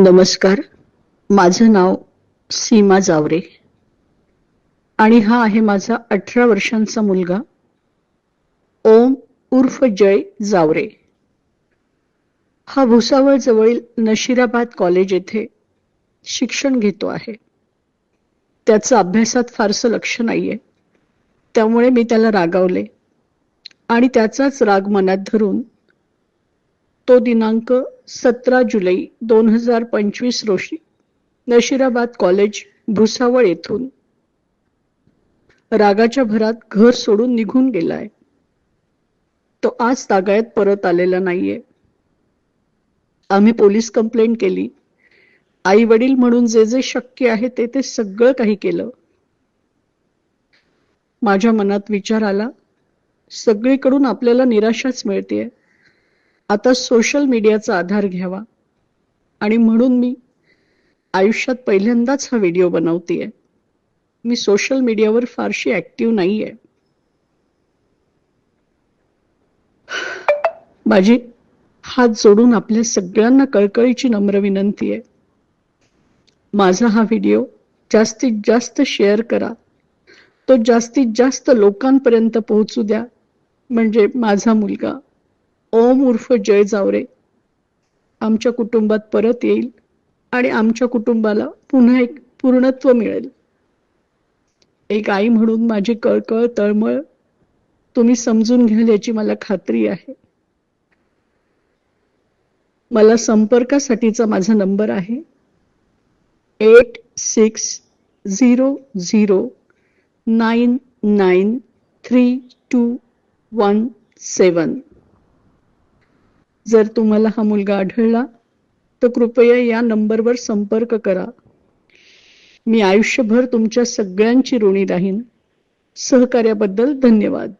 नमस्कार. माझं नाव सीमा जावरे आणि हा आहे माझा 18 वर्षांचा मुलगा ओम उर्फ जय जावरे. हा भुसावळ जवळील नशिराबाद कॉलेज येथे शिक्षण घेतो आहे. त्याचं अभ्यासात फारसं लक्ष नाहीये, त्यामुळे मी त्याला रागावले आणि त्याचाच राग मनात धरून तो दिनांक 17 जुलै 2025 रोजी नशिराबाद कॉलेज भुसावळ येथून रागाच्या भरात घर सोडून निघून गेलाय. तो आज तागायत परत आलेला नाहीये. आम्ही पोलीस कंप्लेंट केली. आई वडील म्हणून जे जे शक्य आहे ते सगळं काही केलं. माझ्या मनात विचार आला, सगळीकडून आपल्याला निराशाच मिळतेय. आता सोशल मीडियाचा आधार घ्यावा आणि म्हणून मी आयुष्यात पहिल्यांदाच हा व्हिडिओ बनवतेय. मी सोशल मीडियावर फारशी ऍक्टिव्ह नाहीये. माझी हात जोडून आपल्या सगळ्यांना कळकळीची नम्र विनंती आहे, माझा हा व्हिडिओ जास्तीत जास्त शेअर करा. तो जास्तीत जास्त लोकांपर्यंत पोहोचू द्या, म्हणजे माझा मुलगा ओम उर्फ जय जावरे आमच्या कुटुंबात परत येईल आणि आमच्या कुटुंबाला पुन्हा एक पूर्णत्व मिळेल. एक आई म्हणून माझी कळकळ तळमळ तुम्ही समजून घ्याल याची मला खात्री आहे. मला संपर्कासाठीचा माझा नंबर आहे 8600993217. जर तुम्हाला हा मुलगा आढळला तर कृपया या नंबरवर संपर्क करा. मी आयुष्यभर तुमच्या सगळ्यांची ऋणी राहीन. सहकार्याबद्दल धन्यवाद.